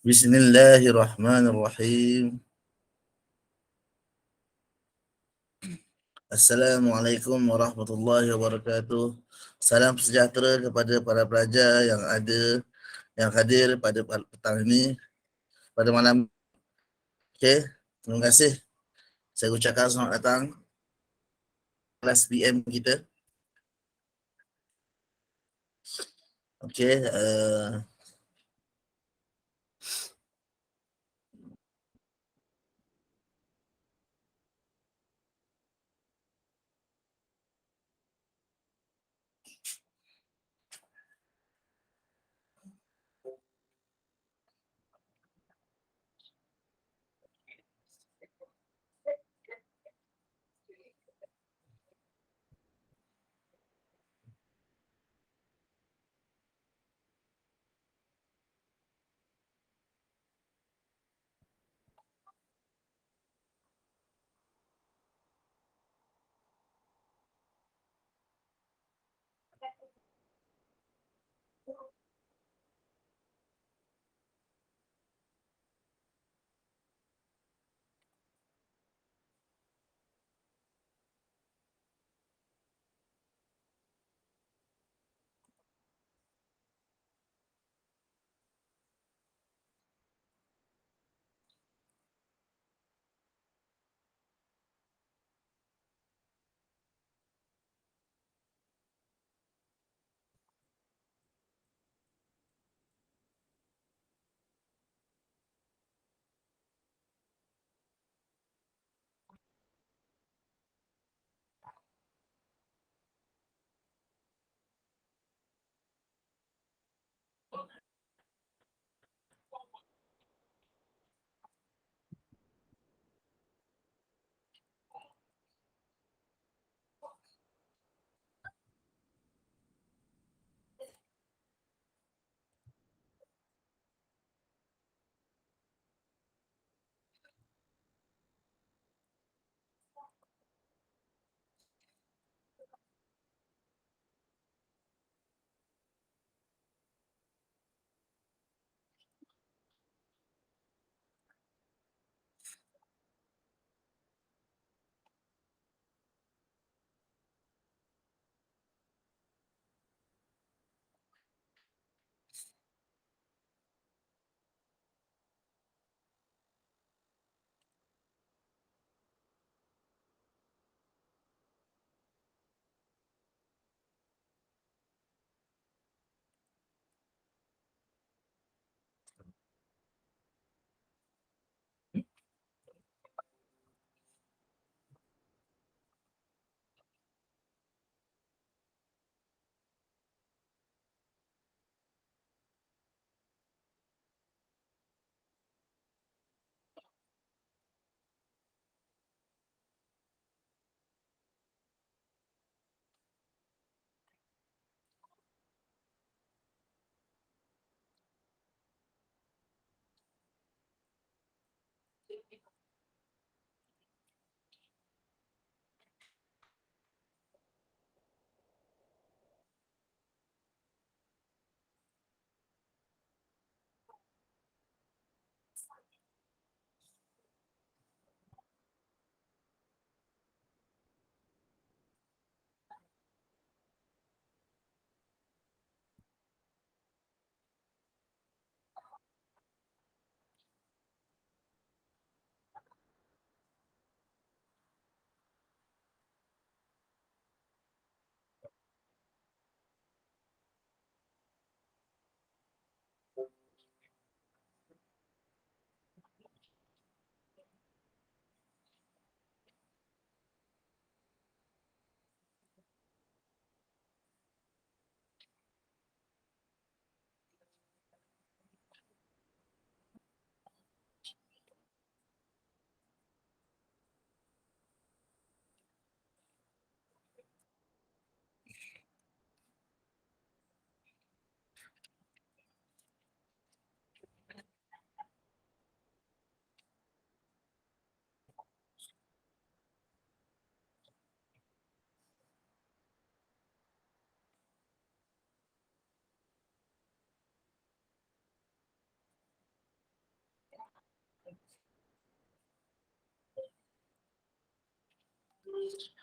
Bismillahirrahmanirrahim. Assalamualaikum warahmatullahi wabarakatuh. Salam sejahtera kepada para pelajar yang hadir pada petang ini, pada malam. Okey, terima kasih. Saya ucapkan selamat datang kelas PM kita. Okey,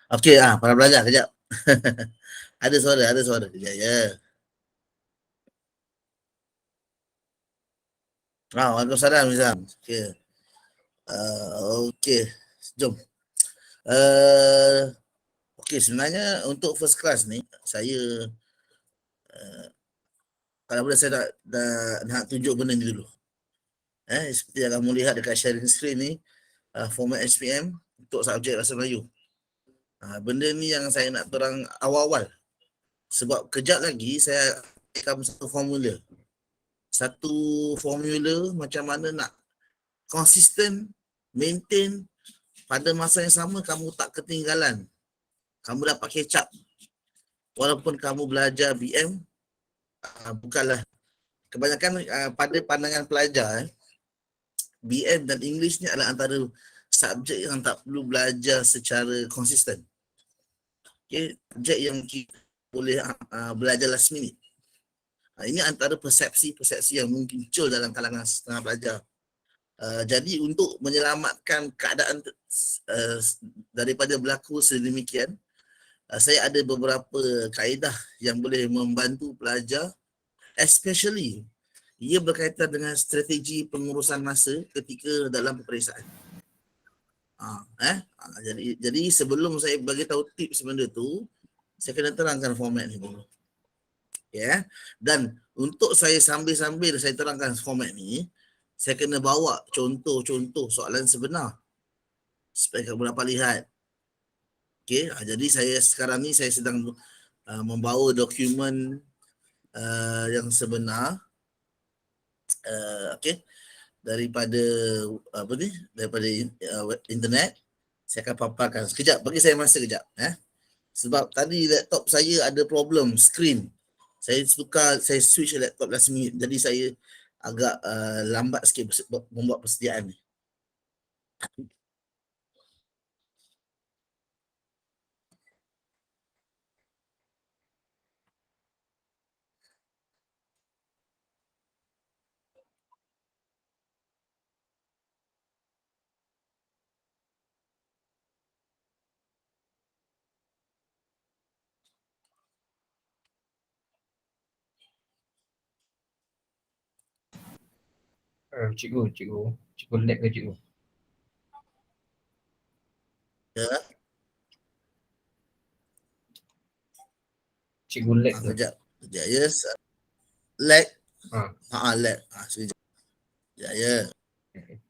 Okey, para pelajar kejap. Ada suara. Kejap ya. Waalaikumsalam Nizam. Okey. Okey. Jom. Uh, Okey, sebenarnya untuk first class ni, saya kalau boleh saya nak tunjuk benda ni dulu. Seperti yang kamu lihat dekat sharing screen ni, format HPM untuk subjek Bahasa Melayu. Benda ni yang saya nak terang awal-awal. Sebab kejap lagi saya akan satu formula. Satu formula macam mana nak konsisten, maintain, pada masa yang sama kamu tak ketinggalan. Kamu dapat catch up. Walaupun kamu belajar BM, bukanlah kebanyakan pada pandangan pelajar, BM dan English ni adalah antara subjek yang tak perlu belajar secara konsisten. Okay, subjek yang kita boleh belajar last minute. Ini antara persepsi-persepsi yang muncul dalam kalangan setengah pelajar. Jadi untuk menyelamatkan keadaan daripada berlaku sedemikian, saya ada beberapa kaedah yang boleh membantu pelajar, especially ia berkaitan dengan strategi pengurusan masa ketika dalam peperiksaan. Jadi sebelum saya bagi tahu tips benda tu, saya kena terangkan format ni dulu. Ya. Dan untuk saya sambil-sambil saya terangkan format ni, saya kena bawa contoh-contoh soalan sebenar supaya kamu dapat lihat. Okey, jadi saya sekarang ni saya sedang membawa dokumen yang sebenar, okey, daripada apa ni, daripada internet. Saya akan paparkan sekejap, bagi saya masa kejap. Sebab tadi laptop saya ada problem screen. Saya switch laptop last minute, jadi saya agak lambat sikit membuat persediaan ni. Cikgu lag ke cikgu? Ya, Cikgu lag ke? kejap. Yes. Lag. Ha. Lag. Sekejap. Ya. Okay.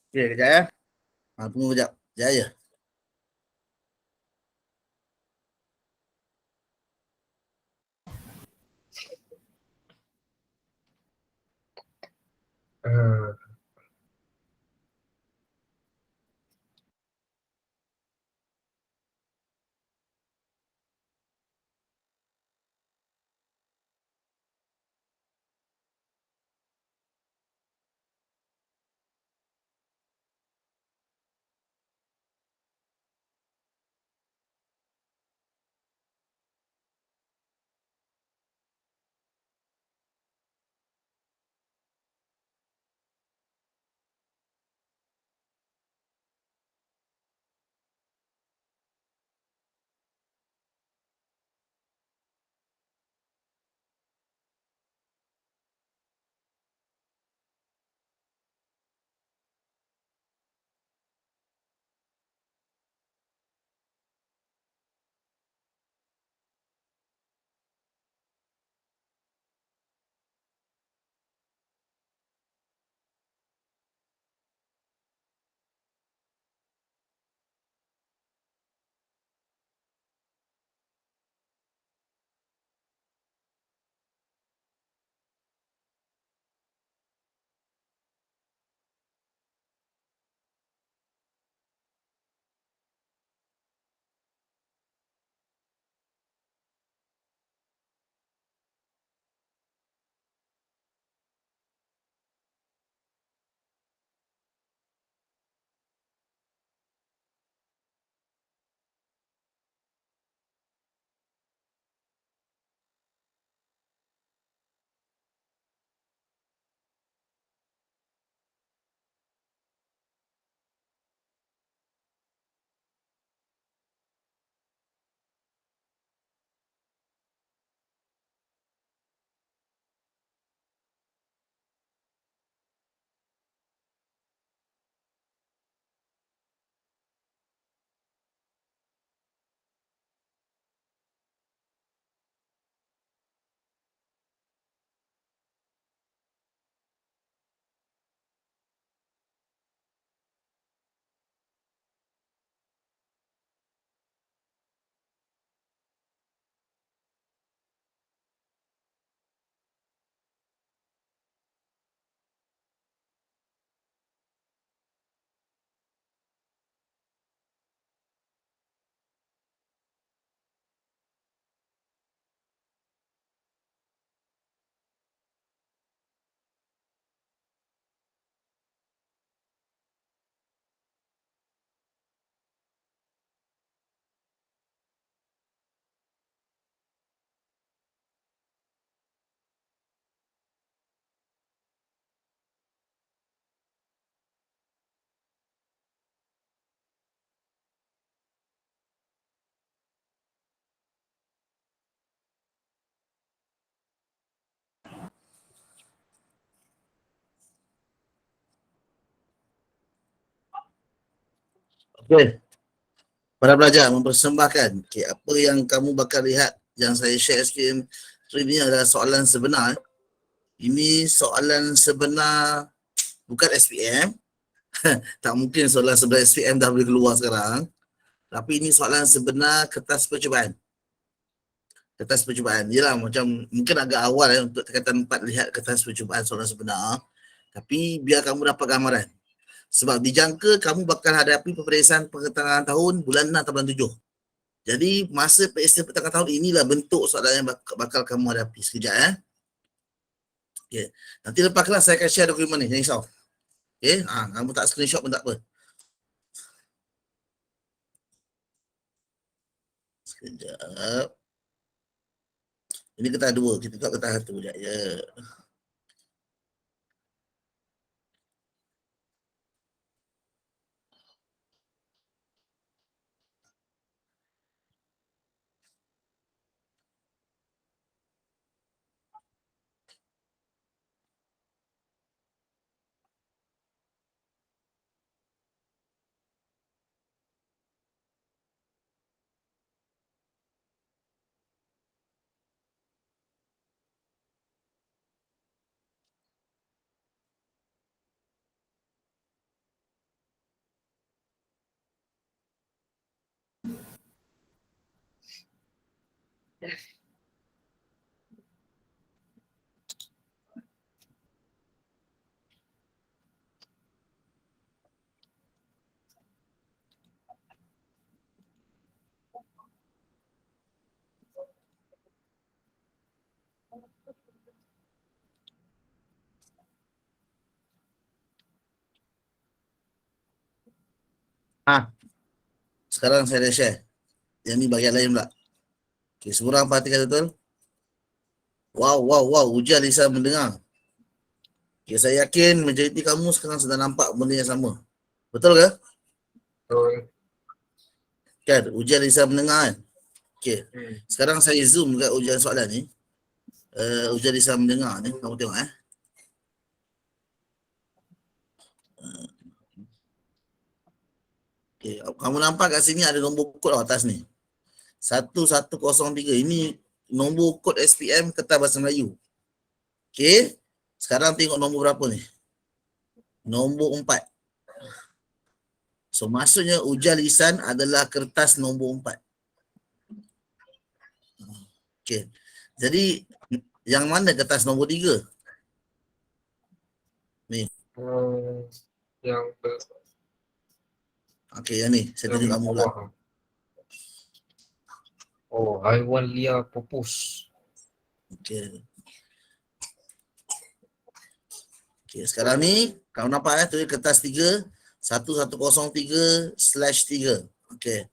Okey, kejap ya. Tunggu kejap. Kejap ya. Ah, Okey. Para pelajar mempersembahkan apa yang kamu bakal lihat yang saya share skrin ini adalah soalan sebenar. Ini soalan sebenar bukan SPM. Tak mungkin soalan sebenar SPM dah boleh keluar sekarang. Tapi ini soalan sebenar kertas percubaan. Kertas percubaan. Yelah macam mungkin agak awal untuk tingkatan 4 lihat kertas percubaan soalan sebenar. Tapi biar kamu dapat gambaran. Sebab dijangka kamu bakal hadapi peperiksaan pertengahan tahun bulan 6 atau bulan 7. Jadi masa peperiksaan pertengahan tahun inilah bentuk soalan yang bakal kamu hadapi. Sekejap ya. Okay. Nanti lepas kelas saya akan share dokumen ni. Jangan risau. Okay. Kamu tak screenshot pun tak apa. Sekejap. Ini kertas 2. Kita tengok kertas 1 sekejap je. Sekarang saya dah share. Yang ni bagian lain pula. Okay, semua orang perhatikan betul. Wow. Ujian lisan mendengar. Okay, saya yakin majoriti kamu sekarang sudah nampak benda yang sama. Betul ke? Betul. Kan, ujian lisan mendengar kan? Okay. Sekarang saya zoom kat ujian soalan ni. Ujian lisan mendengar ni. Kamu tengok Okay. Kamu nampak kat sini ada nombor kod atas ni. 1103. Ini nombor kod SPM Kertas Bahasa Melayu. Okay. Sekarang tengok nombor berapa ni. Nombor 4. So maksudnya ujian lisan adalah kertas nombor 4. Okay. Jadi yang mana kertas nombor 3? Ni. Yang Okay, yang ni. Saya tunjuk kamu pula. Oh, haiwan liar pupus. Okay. Okay, sekarang ni kamu nampak tulis kertas 3 1103/3. Okay.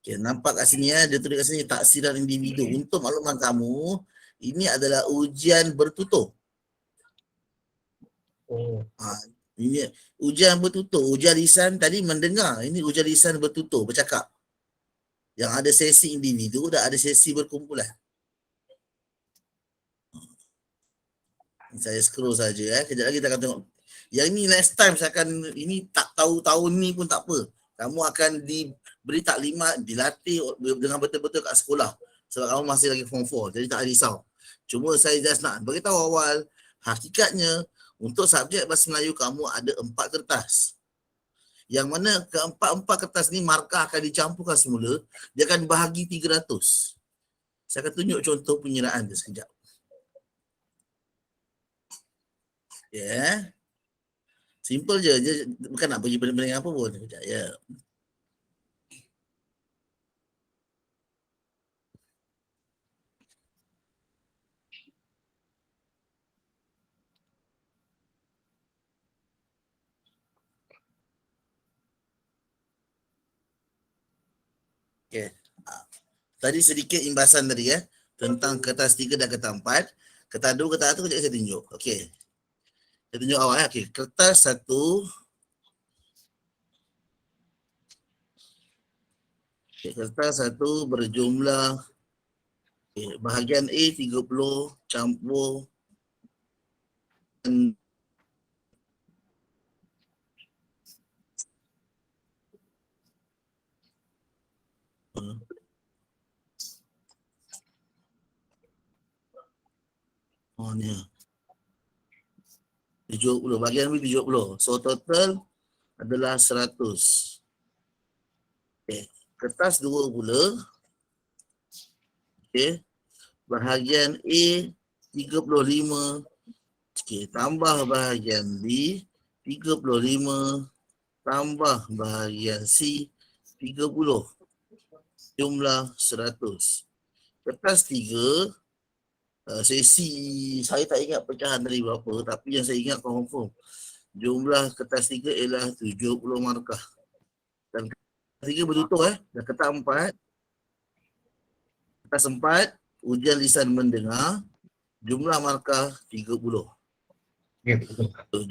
Okay, nampak kat sini dia tulis kat sini taksiran individu. Untuk makluman kamu, ini adalah ujian bertutur. Ini ujian bertutur. Ujian lisan tadi mendengar. Ini ujian lisan bertutur, bercakap. Yang ada sesi individu dan ada sesi berkumpulan. Saya scroll saja. Kejap lagi kita akan tengok. Yang ini next time saya akan, ini tak tahu tahun ni pun tak apa. Kamu akan diberi taklimat, dilatih dengan betul-betul kat sekolah. Sebab kamu masih lagi form 4. Jadi tak risau. Cuma saya just nak beritahu awal, hakikatnya untuk subjek Bahasa Melayu kamu ada 4 kertas. Yang mana keempat-empat kertas ni markah akan dicampurkan semula. Dia akan bahagi 300. Saya akan tunjuk contoh penyeraan dia sekejap. Ya. Simple je. Dia bukan nak pergi benda-benda apa pun. Sekejap ya. Okay. Tadi sedikit imbasan tadi tentang kertas 3 dan kertas 4. Kertas 2, kertas 1 kejap saya tunjuk. Okey. Saya tunjuk awal Okey, kertas 1 kertas 1 berjumlah bahagian A 30 campur ni 70. Bahagian B 70. So total adalah 100. Okay. Kertas 2 pula. Okay. Bahagian A 35. Okay. Tambah bahagian B 35. Tambah bahagian C 30. Jumlah 100. Kertas 3. Sesi saya tak ingat pecahan tadi berapa. Tapi yang saya ingat confirm. Jumlah kertas 3 ialah 70 markah. Dan kertas 3 bertutur Dan kertas 4. Kertas 4. Ujian lisan mendengar. Jumlah markah 30. Ya, betul.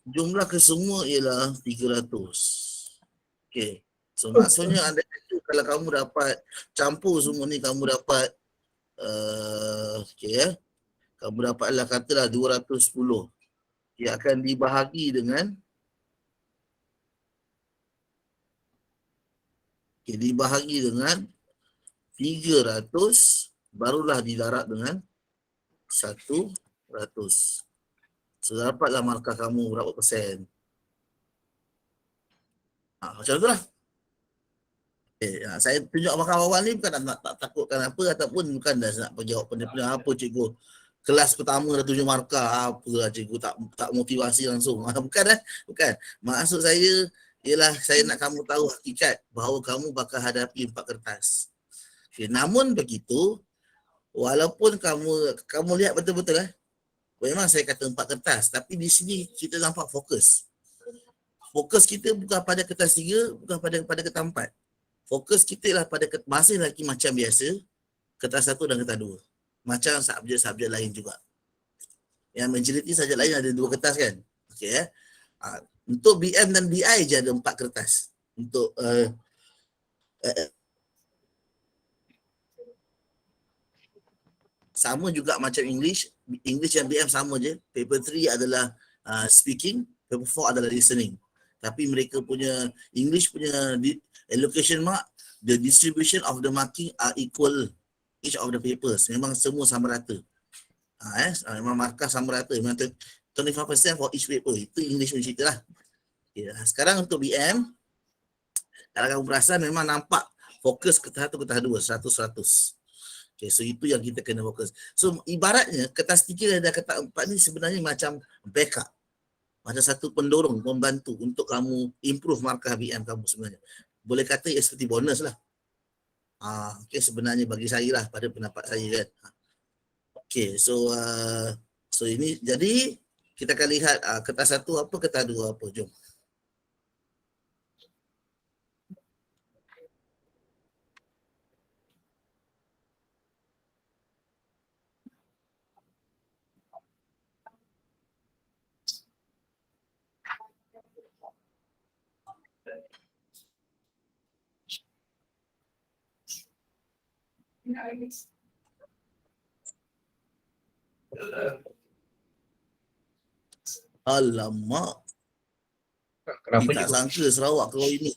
Jumlah kesemua ialah 300. Okay. So maksudnya anda itu kalau kamu dapat campur semua ni kamu dapat kamu dapatlah katalah 210. Ia akan dibahagi dengan dibahagi dengan 300 barulah didarab dengan 100. So dapatlah markah kamu berapa persen. Macam itulah. Saya tunjuk abang awal ni bukan nak tak takutkan apa ataupun bukan dah nak jawab benda-benda apa cikgu. Kelas pertama dah tunjuk markah apa lah cikgu tak motivasi langsung. Bukan bukan. Maksud saya ialah saya nak kamu tahu hakikat bahawa kamu bakal hadapi 4 kertas. Okay. Namun begitu, walaupun kamu lihat betul-betul memang saya kata 4 kertas, tapi di sini kita nampak fokus. Fokus kita bukan pada kertas 3, bukan pada kertas 4. Fokus kita lah pada masih lagi macam biasa, kertas 1 dan kertas 2. Macam subjek-subjek lain juga. Yang majoriti subjek lain ada 2 kertas kan. Okey untuk BM dan BI je ada 4 kertas. Untuk sama juga macam English dan BM sama je. Paper 3 adalah speaking, paper 4 adalah listening. Tapi mereka punya English punya allocation mark, the distribution of the marking are equal each of the papers. Memang semua sama rata. Memang markah sama rata. Memang 25% for each paper. Itu English punya cerita lah. Okay. Sekarang untuk BM, kalau kamu perasan memang nampak fokus kertas 1, kertas 2, 100-100. Okay, so itu yang kita kena fokus. So ibaratnya kertas 3 dan kertas 4 ni sebenarnya macam backup. Macam satu pendorong, membantu untuk kamu improve markah BM kamu sebenarnya. Boleh kata seperti bonus lah. Okay, sebenarnya bagi saya lah, pada pendapat saya kan. Okay, so ini jadi kita akan lihat kertas 1 apa, kertas 2 apa. Jom. Alamak. Kenapa tak sangka Sarawak keluar ini.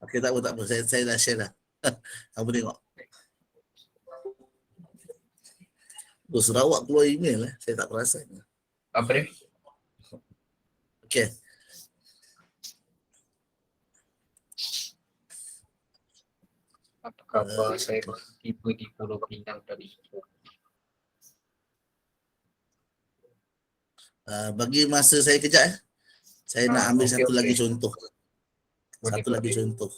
Okey, tak apa. Saya dah share dah. Kamu tengok. Sarawak keluar email saya tak perasan. Apa dia? Okey. Apa khabar saya tiba di Pulau Pinang tadi? Bagi masa saya kejap Saya nak ambil satu lagi contoh. Boleh, Satu lagi contoh.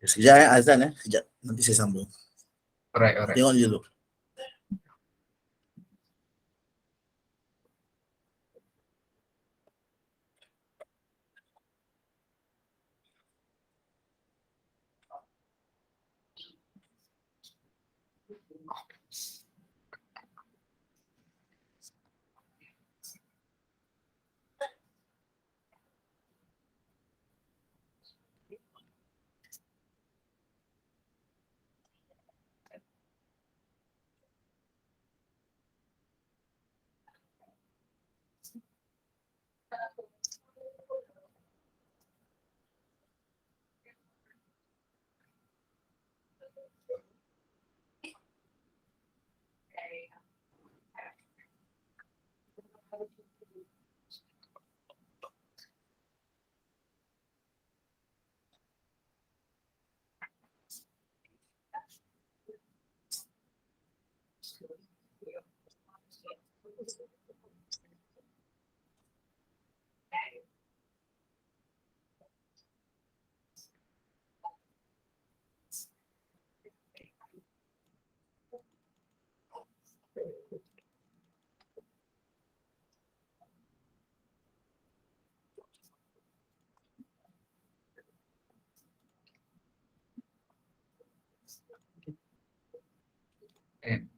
Sekejap azan sekejap. Nanti saya sambung. Alright. Tengok dulu. M.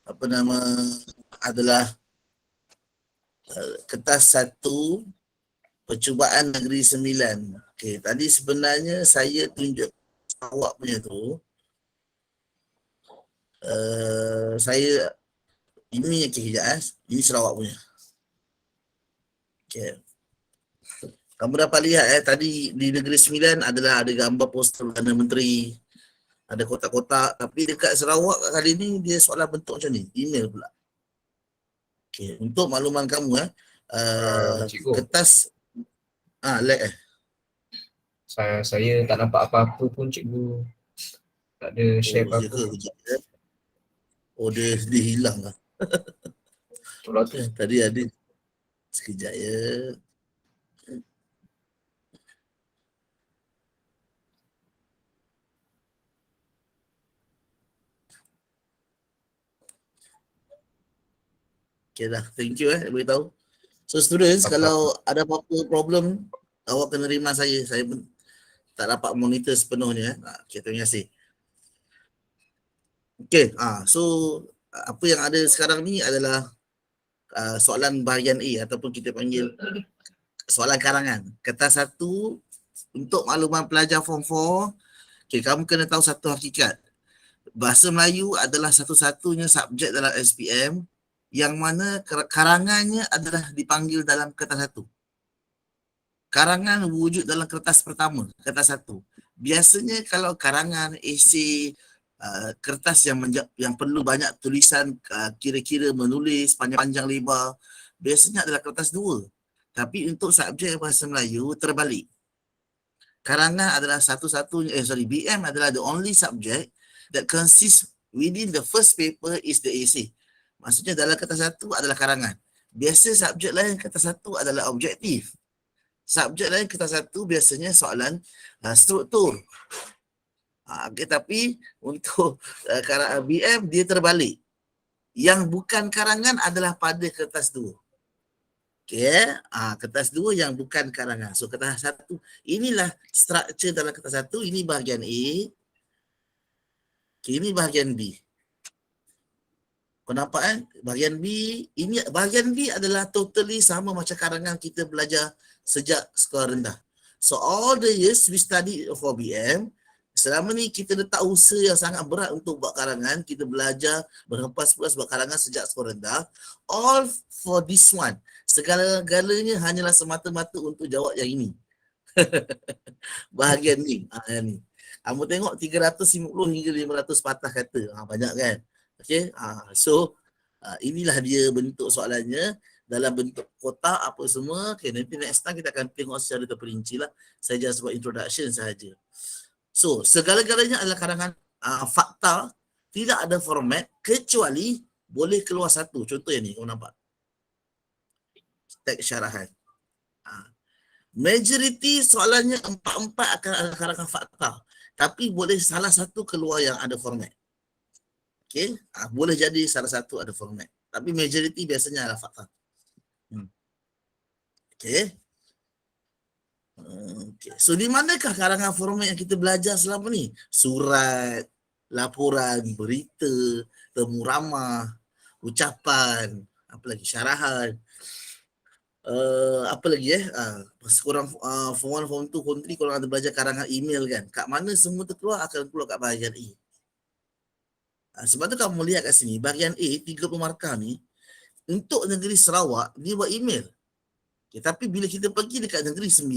Apa nama, adalah kertas 1 percubaan negeri 9. Okey, tadi sebenarnya saya tunjuk Sarawak punya tu. Saya ini kejap ini Sarawak punya. Okey. Kamu dapat lihat tadi di Negeri Sembilan adalah ada gambar poster Perdana Menteri, ada kotak-kotak, tapi dekat Sarawak kali ni dia soalan bentuk macam ni, email pula. Okey, untuk makluman kamu Cikgu, kertas lek saya tak nampak apa-apa pun cikgu. Tak ada share ya apa-apa ke pun. kejap ya. Oh dia hilang lah. Itulah tu. Tadi ada sekejap ya. Okay dah, thank you beritahu. So students, Tak kalau ada apa-apa problem, awak kena terima saya. Saya pun tak dapat monitor sepenuhnya. Okay, terima kasih. Okay, so apa yang ada sekarang ni adalah soalan bahagian A ataupun kita panggil soalan karangan. Kertas 1 untuk makluman pelajar form 4. Okay, kamu kena tahu satu hakikat. Bahasa Melayu adalah satu-satunya subjek dalam SPM yang mana karangannya adalah dipanggil dalam kertas 1. Karangan wujud dalam kertas pertama, kertas 1. Biasanya kalau karangan, esei, kertas yang perlu banyak tulisan, kira-kira menulis panjang-panjang lebar, biasanya adalah kertas 2. Tapi untuk subjek bahasa Melayu terbalik. Karangan adalah satu-satunya, BM adalah the only subject that consists within the first paper is the essay. Maksudnya dalam kertas 1 adalah karangan. Biasa subjek lain kertas 1 adalah objektif. Subjek lain kertas 1 biasanya soalan struktur. Okay, tapi untuk BM dia terbalik. Yang bukan karangan adalah pada kertas 2. Okay, kertas 2 yang bukan karangan. So kertas 1, inilah struktur dalam kertas 1, ini bahagian A. Okay, ini bahagian B. Kau nampak bahagian B, ini bahagian B adalah totally sama macam karangan kita belajar sejak sekolah rendah. So all the years we study for BM, selama ni kita letak usaha yang sangat berat untuk buat karangan, kita belajar berhempas-hempas buat karangan sejak sekolah rendah. All for this one. Segala-galanya hanyalah semata-mata untuk jawab yang ini. Bahagian ni. Ni. Kamu tengok 350 hingga 500 patah kata. Banyak kan? Okay. So, inilah dia bentuk soalannya. Dalam bentuk kotak apa semua. Okay, nanti next time kita akan tengok secara terperinci lah. Saya just buat introduction sahaja. So, segala-galanya adalah karangan fakta. Tidak ada format kecuali boleh keluar satu. Contoh yang ni, kau nampak. Teks syarahan. Majoriti soalannya 4-4 akan ada karangan fakta. Tapi boleh salah satu keluar yang ada format. Okay. Boleh jadi salah satu ada format. Tapi majoriti biasanya adalah fakta. Okay. Okay. So di manakah karangan format yang kita belajar selama ni? Surat, laporan, berita, temu ramah, ucapan, apa lagi, syarahan. Apa lagi korang form 1, form 2, form 3 korang ada belajar karangan email kan. Kat mana semua terkeluar akan keluar kat bahagian A. Sebab tu kamu lihat kat sini, bahagian A 30 markah ni untuk negeri Sarawak dia buat email. Okay, tapi bila kita pergi dekat negeri 9,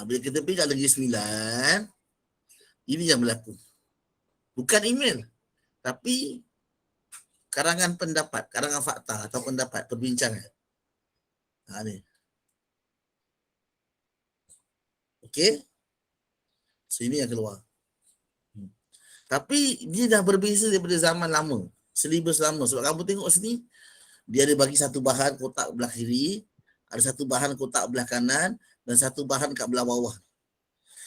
bila kita pergi kat negeri 9, ini yang berlaku. Bukan email, tapi karangan pendapat, karangan fakta atau pendapat, perbincangan. Ni. Okey. So ini yang keluar. Tapi dia dah berbeza daripada zaman lama, silibus lama. Sebab kamu tengok sini, dia ada bagi satu bahan kotak belah kiri, ada satu bahan kotak belah kanan dan satu bahan kat belah bawah.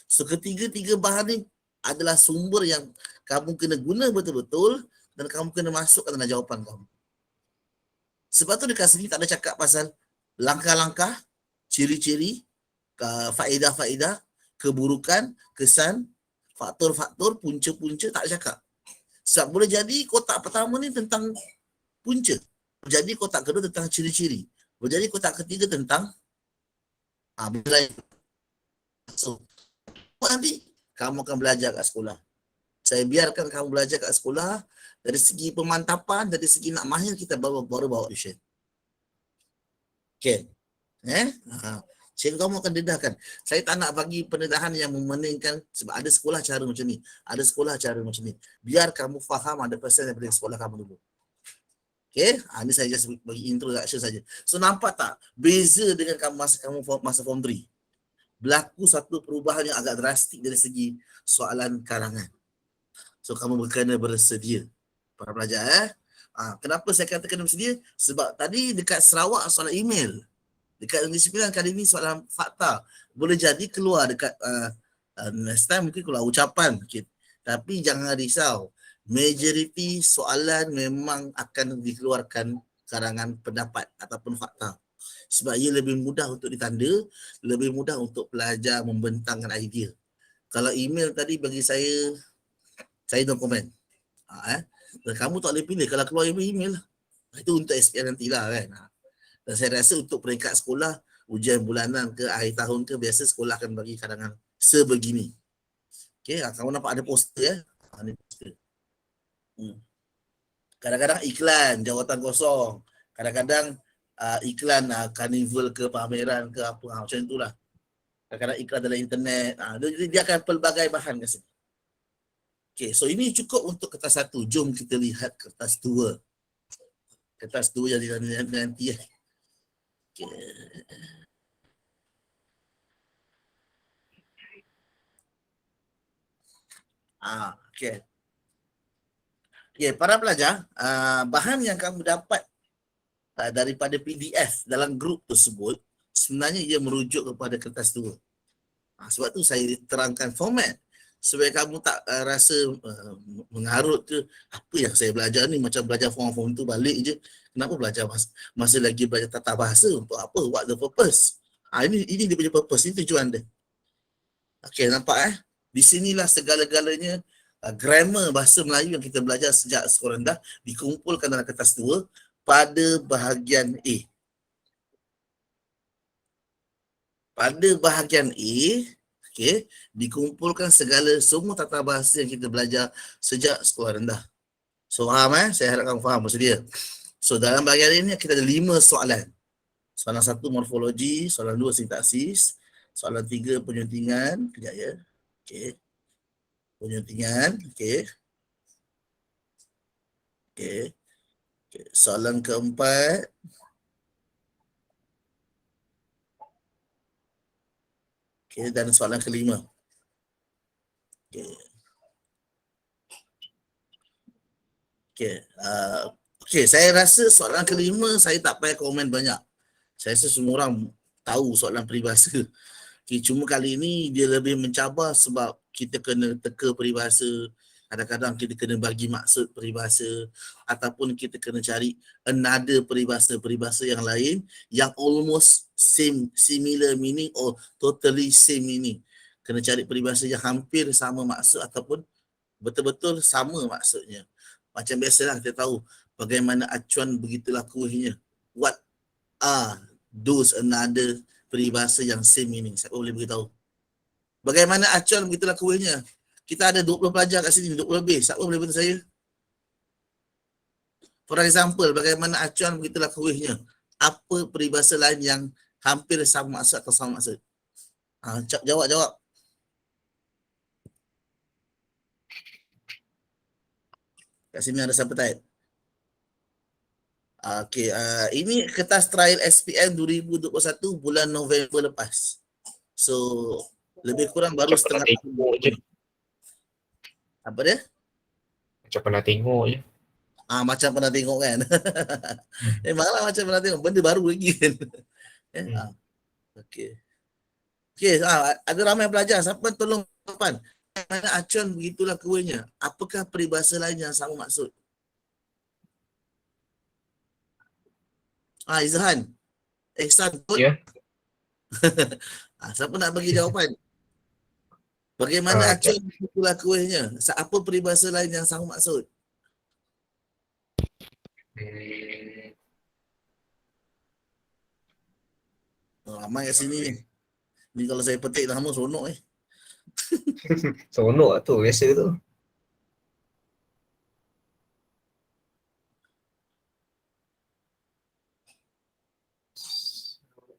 So ketiga-tiga bahan ni adalah sumber yang kamu kena guna betul-betul dan kamu kena masukkan dalam jawapan kamu. Sebab tu dekat sini tak ada cakap pasal langkah-langkah, ciri-ciri, faedah-faedah, keburukan, kesan, faktor-faktor, punca-punca, tak ada cakap. Sebab boleh jadi kotak pertama ni tentang punca. Boleh jadi kotak kedua tentang ciri-ciri. Boleh jadi kotak ketiga tentang benda lain. So, nanti kamu akan belajar kat sekolah. Saya biarkan kamu belajar kat sekolah. Dari segi pemantapan, dari segi nak mahir, kita baru bawa tuition. Okay. Cikgu kamu akan dedahkan. Saya tak nak bagi pendedahan yang memeningkan, sebab ada sekolah cara macam ni. Ada sekolah cara macam ni. Biar kamu faham ada persen daripada sekolah kamu dulu. Okay. Ini saya just bagi introduction saja. So nampak tak? Beza dengan kamu masa form 3. berlaku satu perubahan yang agak drastik dari segi soalan karangan. So kamu kena bersedia. Para pelajar kenapa saya katakan bersedia? Sebab tadi dekat Sarawak soalan email. Dekat disiplin akademik soalan fakta. Boleh jadi keluar dekat next time mungkin keluar ucapan. Okay. Tapi jangan risau. Majoriti soalan memang akan dikeluarkan karangan pendapat ataupun fakta. Sebab ia lebih mudah untuk ditanda, lebih mudah untuk pelajar membentangkan idea. Kalau email tadi bagi saya no comment. Dan kamu tak boleh pilih kalau keluar email lah. Itu untuk SPM nantilah kan. Dan saya rasa untuk peringkat sekolah, ujian bulanan ke akhir tahun ke, biasa sekolah akan bagi karangan sebegini. Okey, kamu nampak ada poster ya. Ini poster. Kadang-kadang iklan jawatan kosong. Kadang-kadang iklan karnival ke pameran ke apa macam itulah. Kadang-kadang iklan dalam internet. Dia akan pelbagai bahan kat sini. Okey, so ini cukup untuk kertas 1. Jom kita lihat kertas 2. Kertas 2 yang nanti ya. Okay. Okay. Okay, para pelajar, bahan yang kamu dapat daripada PDF dalam grup tersebut, sebenarnya ia merujuk kepada kertas 2. Sebab tu saya terangkan format. Supaya kamu tak rasa mengarut ke, apa yang saya belajar ni macam belajar form-form tu balik je. Kenapa belajar masa lagi belajar tata bahasa? Untuk apa? What the purpose? Ini dia punya purpose, ini tujuan dia. Okey, nampak Di sinilah segala-galanya grammar bahasa Melayu yang kita belajar sejak sekolah rendah dikumpulkan dalam kertas 2 pada bahagian A. Pada bahagian A, okey, dikumpulkan semua tata bahasa yang kita belajar sejak sekolah rendah. So faham Saya harap kamu faham maksud dia. So dalam bahagian ini kita ada 5 soalan. Soalan 1 morfologi, soalan 2 sintaksis, soalan 3 penyuntingan, kejap ya. Okey. Penyuntingan, okey. Okey. Soalan keempat. Okey, dan soalan kelima. Okey. Okey, saya rasa soalan kelima saya tak payah komen banyak. Saya rasa semua orang tahu soalan peribahasa. Okay, cuma kali ini dia lebih mencabar sebab kita kena teka peribahasa. Kadang-kadang kita kena bagi maksud peribahasa ataupun kita kena cari another peribahasa yang lain yang almost similar meaning or totally same meaning. Kena cari peribahasa yang hampir sama maksud ataupun betul-betul sama maksudnya. Macam biasalah kita tahu bagaimana acuan begitulah kuihnya. What are those another peribahasa yang same meaning? Siapa boleh beritahu? Bagaimana acuan begitulah kuihnya? Kita ada 20 pelajar kat sini, 20 lebih. Siapa boleh beritahu saya? For example, bagaimana acuan begitulah kuihnya? Apa peribahasa lain yang hampir sama maksud atau sama maksud? Jawab. Kat sini ada siapa type? Okey, ini kertas trial SPM 2021 bulan November lepas. So, lebih kurang baru Macam setengah pernah tengok je. Apa dia? Macam pernah tengok je. Macam pernah tengok kan. Memanglah macam pernah tengok. Benda baru lagi kan. Okey. Okey, ada ramai pelajar. Siapa tolong jawapan. Mana acuan begitulah kuihnya. Apakah peribahasa lain yang sama maksud? Izhan. Ihsan. Ya. Siapa nak bagi jawapan? Bagaimana acuan begitulah kuihnya? Apa peribahasa lain yang sama maksud? Ramai kat sini ni. Ni kalau saya petik nama seronok Seronok lah tu, biasa tu.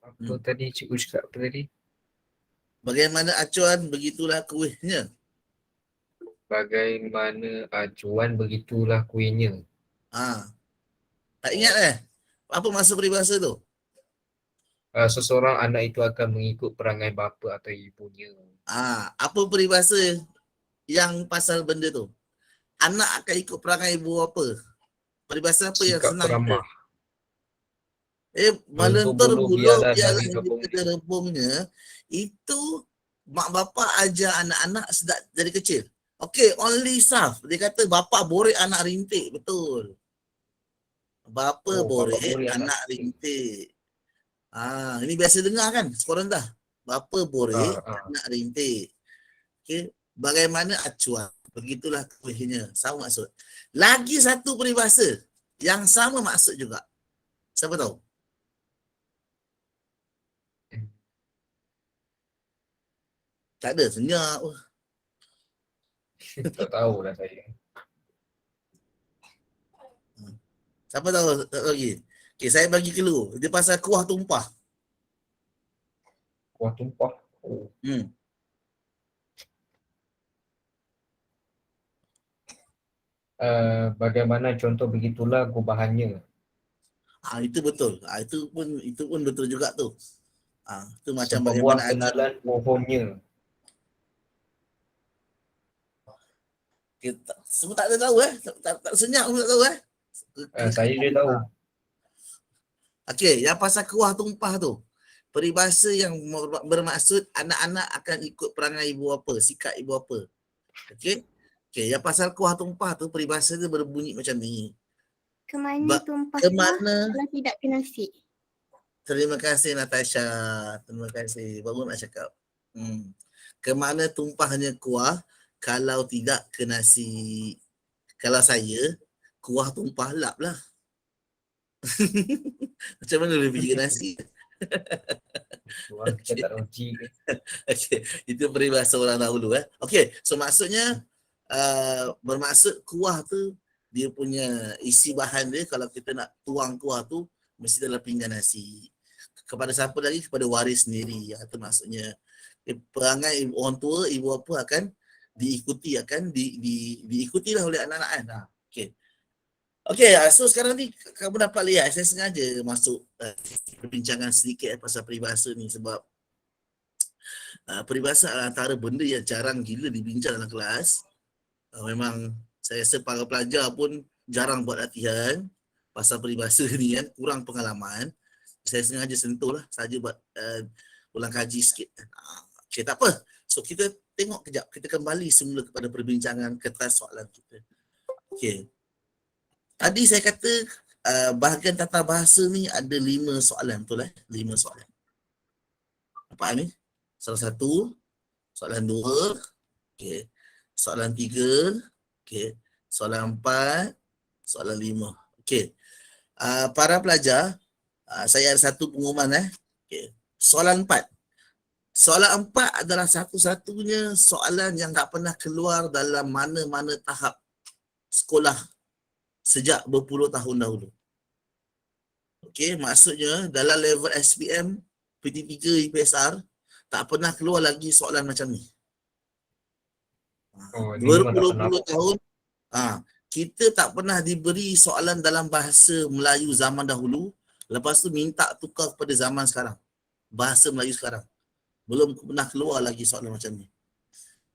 Apa tadi cikgu cakap apa tadi? Bagaimana acuan begitulah kuihnya? Bagaimana acuan begitulah kuihnya. Tak ingat Apa maksud peribahasa tu? seseorang anak itu akan mengikut perangai bapa atau ibunya. Apa peribahasa yang pasal benda tu? Anak akan ikut perangai ibu apa? Peribahasa apa yang Sikap senang kita? peramah. Menuntut Melentur bulu bulu biarlah biarlah dari daripada rebungnya. rebungnya. Itu mak bapak ajar anak-anak sedap dari kecil. Okay, only Saf. Dia kata bapak borek anak rintik. Betul. Bapa Oh, bapa borek boleh anak anak rintik. rintik. Ini biasa dengar kan sekolah dah. Bapa borek anak rintik. Okay. Bagaimana acuan? Begitulah kuihnya. Sama maksud. Lagi satu peribahasa yang sama maksud juga. Siapa tahu? Tak ada, senyap. Tak tahu lah saya. Siapa tahu lagi? Okay, saya bagi clue. Dia pasal kuah tumpah. Kuah tumpah. Oh. Bagaimana contoh begitulah gubahannya. Itu betul. Itu pun betul juga tu. Itu macam Sebuah bagaimana ajar. kenalan pohonnya. Kita semua tak ada tahu tak senyap pun tak tahu Saya dia tahu. Okey, yang pasal kuah tumpah tu. Peribahasa yang bermaksud anak-anak akan ikut perangai ibu apa, sikap ibu apa. Okey. Okey, yang pasal kuah tumpah tu peribahasa dia berbunyi macam ni. Kemana tumpah kemana kalau tidak ke nasi? Terima kasih Natasha. Terima kasih. Baru nak cakap. Kemana tumpahnya kuah kalau tidak ke nasi? Kalau saya, kuah tumpah lap lah. Macam mana boleh pergi ke nasi? Kita tak ruji. Okay. Itu peribahasa orang dahulu. Okey, so maksudnya bermaksud kuah tu dia punya isi bahan dia kalau kita nak tuang kuah tu mesti dalam pinggan nasi. Kepada siapa lagi? Kepada waris sendiri. Itu maksudnya perangai orang tua, ibu bapa akan diikutilah oleh anak-anak kan. Okey. Okey, so sekarang ni kamu dapat lihat saya sengaja masuk perbincangan sedikit pasal peribahasa ni sebab peribahasa antara benda yang jarang gila dibincang dalam kelas. Memang saya rasa para pelajar pun jarang buat latihan pasal peribahasa ni kan, kurang pengalaman. Saya sengaja sentuh lah saja buat ulang kaji sikit. Okey, tak apa. So kita tengok kejap, kita kembali semula kepada perbincangan kertas soalan kita. Okey. Tadi saya kata bahagian tata bahasa ni ada 5 soalan, betul 5 soalan. Nampak ni? Salah satu, soalan 2, okey. Soalan 3, okey. Soalan 4, soalan 5. Okey. Para pelajar, saya ada satu pengumuman okey. Soalan 4. Soalan 4 adalah satu-satunya soalan yang tak pernah keluar dalam mana-mana tahap sekolah sejak berpuluh tahun dahulu. Okey, maksudnya dalam level SPM, PT3, IPSR tak pernah keluar lagi soalan macam ni. Berpuluh-puluh tahun kita tak pernah diberi soalan dalam bahasa Melayu zaman dahulu, lepas tu minta tukar kepada zaman sekarang. Bahasa Melayu sekarang. Belum pernah keluar lagi soalan macam ni.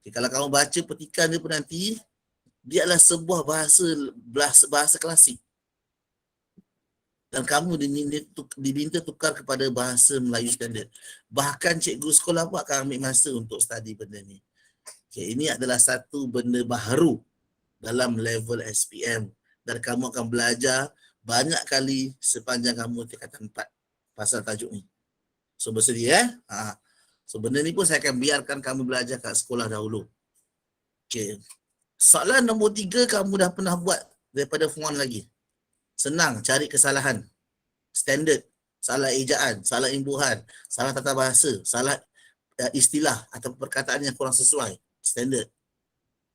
Okay, kalau kamu baca petikan dia pun nanti, dia adalah sebuah bahasa klasik. Dan kamu diminta tukar kepada bahasa Melayu standard. Bahkan cikgu sekolah pun akan ambil masa untuk study benda ni. Okay, ini adalah satu benda baru dalam level SPM. Dan kamu akan belajar banyak kali sepanjang kamu tingkatan 4 pasal tajuk ni. So bersedia So benda ni pun saya akan biarkan kamu belajar kat sekolah dahulu. Okay. Soalan nombor 3 kamu dah pernah buat daripada form 1 lagi. Senang cari kesalahan. Standard. Salah ejaan, salah imbuhan, salah tata bahasa, salah istilah atau perkataan yang kurang sesuai. Standard.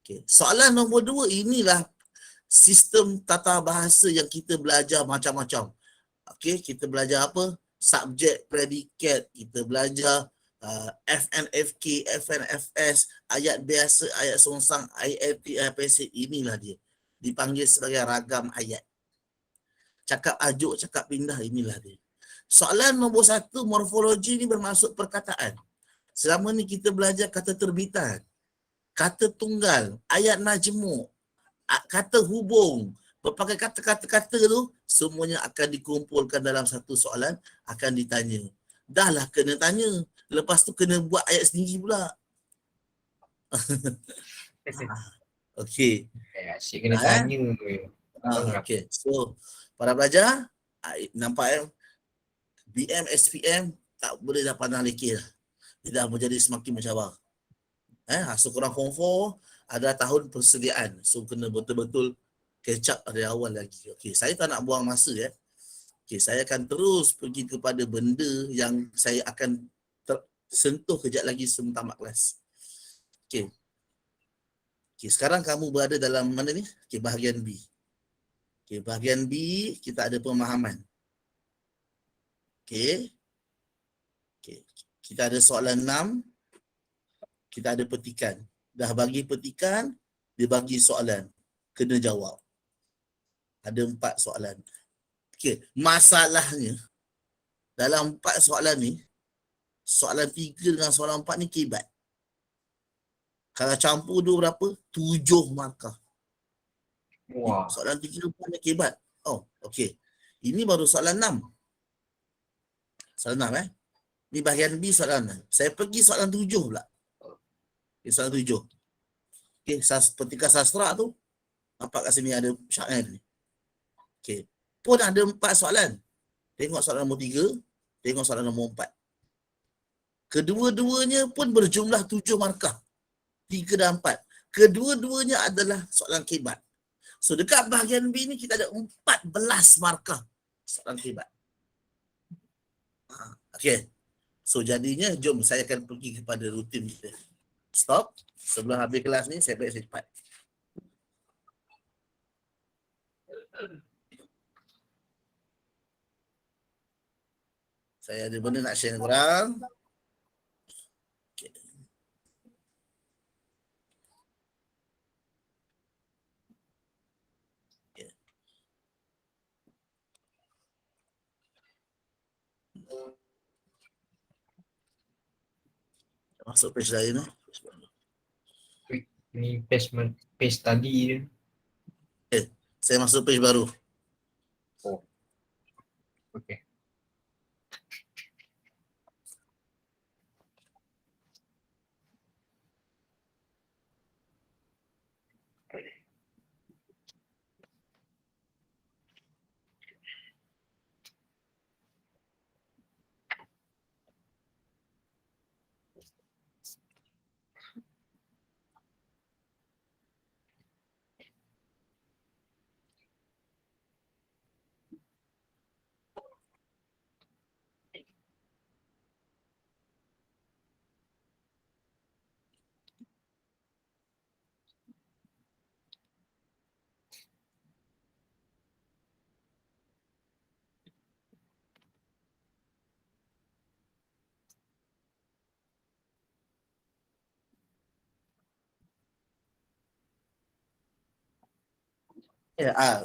Okay. Soalan nombor 2 inilah sistem tata bahasa yang kita belajar macam-macam. Okay, kita belajar apa? Subjek, predikat, kita belajar FNFK, FNFS, ayat biasa, ayat songsang, IAT, IPC, inilah dia. Dipanggil sebagai ragam ayat. Cakap ajuk, cakap pindah, inilah dia. Soalan nombor 1 morfologi ni bermaksud perkataan. Selama ni kita belajar kata terbitan, kata tunggal, ayat majmuk, kata hubung, berbagai kata-kata tu semuanya akan dikumpulkan dalam satu soalan, akan ditanya. Dah lah kena tanya. Lepas tu kena buat ayat sendiri pula. Okey. Asyik kena Eh? tanya. Okey. So, para pelajar, nampak BM, SPM tak boleh dah pandang lekir. Dia dah menjadi semakin mencabar. So korang form 4 ada tahun persediaan. So kena betul-betul catch up dari awal lagi. Okey, saya tak nak buang masa Okey, saya akan terus pergi kepada benda yang saya akan sentuh kejap lagi sebelum tamat kelas. Okey. Okey, sekarang kamu berada dalam mana ni? Okey, bahagian B. Okey, bahagian B kita ada pemahaman. Okey. Okey, kita ada soalan 6. Kita ada petikan. Dah bagi petikan, dia bagi soalan. Kena jawab. Ada 4 soalan. Okey, masalahnya dalam 4 soalan ni, soalan 3 dengan soalan 4 ni kibat. Kalau campur dua berapa? 7 markah. Wah. Soalan 3 4 ni kibat. Oh, okey. Ini baru soalan 6. Soalan 6 Ni bahagian B soalan 6. Saya pergi soalan 7 pula. Okay, soalan 7. Okey, petikan sastra tu nampak kat sini ada syair ni. Okey. Pun ada 4 soalan. Tengok soalan nombor 3, tengok soalan nombor 4. Kedua-duanya pun berjumlah 7 markah. 3 dan 4. Kedua-duanya adalah soalan kibat. So dekat bahagian B ni kita ada 14 markah soalan kibat. Okey. So jadinya jom saya akan pergi kepada rutin kita. Stop. Sebelum habis kelas ni saya baik cepat. Saya ada benda nak share dengan korang. Okay. Okay. Masuk page lain Ni page tadi je. Saya masuk page baru. Oh. Okey.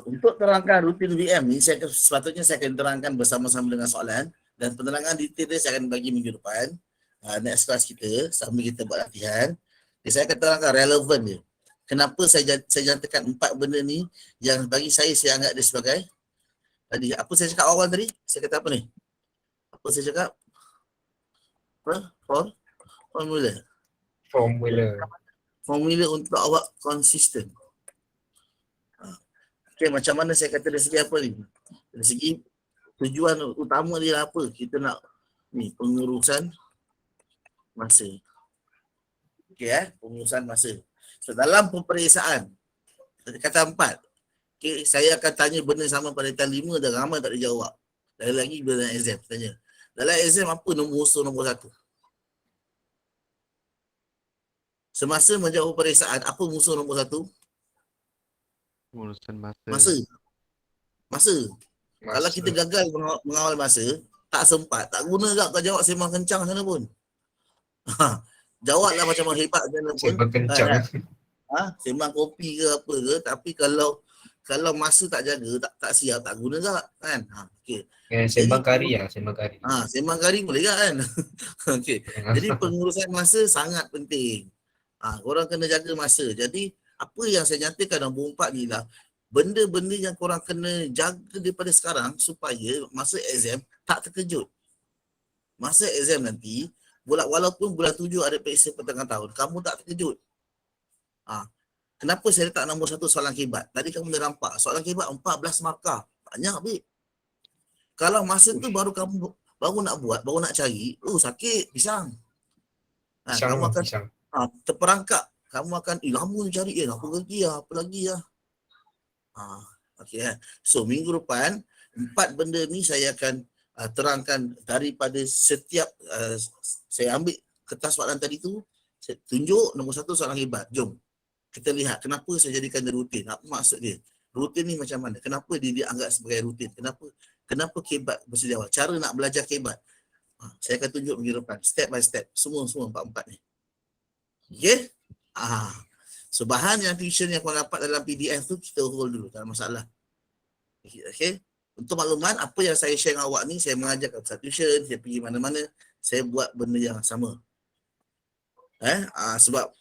Untuk terangkan rutin VM ni, sepatutnya saya akan terangkan bersama-sama dengan soalan dan penerangan detail dia saya akan bagi minggu depan. Next class kita, sambil kita buat latihan. Jadi, saya akan terangkan relevan dia. Kenapa saya nyatakan 4 benda ni yang bagi saya anggap dia sebagai tadi. Apa saya cakap awal tadi? Saya kata apa ni? Apa saya cakap? Formula untuk awak konsisten. Okay, macam mana saya kata dari segi apa ni? Dari segi tujuan utama dia apa? Kita nak ni pengurusan masa. Okay, pengurusan masa. So, dalam peperiksaan, kata 4, okay, saya akan tanya benda sama pada tahun 5 dan ramai tak dijawab. Lagi dalam exam, tanya. Dalam exam apa musuh nombor 1? Semasa menjawab peperiksaan, apa musuh nombor 1? Urusan Masa. Kalau kita gagal mengawal masa, tak sempat, tak guna tak kau jawab sembang kencang sana pun. Jawablah macam hebat sana pun. Sembang kencang. Sembang kopi ke apa ke, tapi kalau kalau masa tak jaga, tak siap, tak guna tak kan. Okey. Sembang kari ya, sembang kari. Sembang kari boleh kan? Okey. Jadi pengurusan masa sangat penting. Korang kena jaga masa. Jadi apa yang saya nyatakan nombor 4 ni lah, benda-benda yang korang kena jaga daripada sekarang supaya masa exam tak terkejut. Masa exam nanti, walaupun bulan 7 ada periksa pertengahan tahun, kamu tak terkejut. Kenapa saya letak nombor 1 soalan kibat? Tadi kamu dah nampak, soalan kibat 14 markah. Banyak, Bik. Kalau masa tu baru nak buat, baru nak cari, sakit, pisang. Kamu akan Pisang. terperangkap. Kamu akan, lama cari, apa lagi. Okey. So, minggu depan, 4 benda ni saya akan terangkan daripada setiap, saya ambil kertas soalan tadi tu, saya tunjuk nombor 1 soalan hebat. Jom. Kita lihat kenapa saya jadikan dia rutin. Apa maksud dia? Rutin ni macam mana? Kenapa dia dianggap sebagai rutin? Kenapa kebat bersejawat? Cara nak belajar kebat. Saya akan tunjuk minggu depan. Step by step. Semua 4-4 ni. Okey? So, bahan yang tuition yang korang dapat dalam PDF tu, kita hold dulu. Tak ada masalah. Okey? Untuk makluman, apa yang saya share dengan awak ni, saya mengajar kat pusat tuition, saya pergi mana-mana, saya buat benda yang sama. Sebab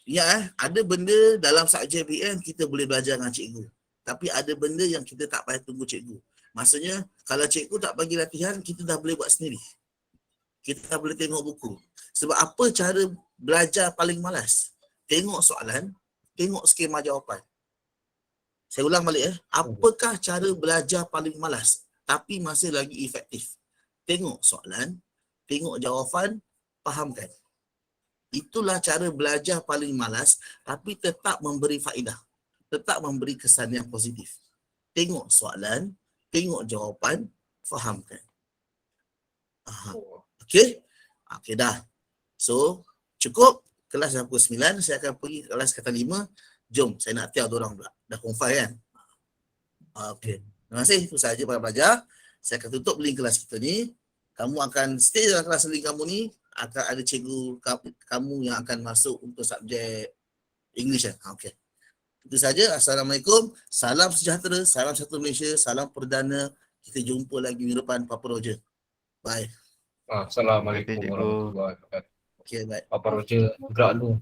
ada benda dalam subjek BN kita boleh belajar dengan cikgu. Tapi ada benda yang kita tak payah tunggu cikgu. Maksudnya kalau cikgu tak bagi latihan, kita dah boleh buat sendiri. Kita dah boleh tengok buku. Sebab apa cara belajar paling malas? Tengok soalan, tengok skema jawapan. Saya ulang balik Apakah cara belajar paling malas tapi masih lagi efektif? Tengok soalan, tengok jawapan, fahamkan. Itulah cara belajar paling malas tapi tetap memberi faedah. Tetap memberi kesan yang positif. Tengok soalan, tengok jawapan, fahamkan. Okey? Okey dah. So, cukup. Kelas dah pukul 9, saya akan pergi kelas kata 5. Jom, saya nak tiap dorang pula. Dah confirm kan? Okey. Terima kasih. Itu sahaja para pelajar. Saya akan tutup link kelas kita ni. Kamu akan stay dalam kelas link kamu ni. Akan ada cikgu kamu yang akan masuk untuk subjek English kan? Okey. Itu saja. Assalamualaikum. Salam sejahtera. Salam satu Malaysia. Salam perdana. Kita jumpa lagi minggu depan. Papa Roger. Bye. Assalamualaikum warahmatullahi wabarakatuh. Okey, bye. Papa Roger gerak dulu.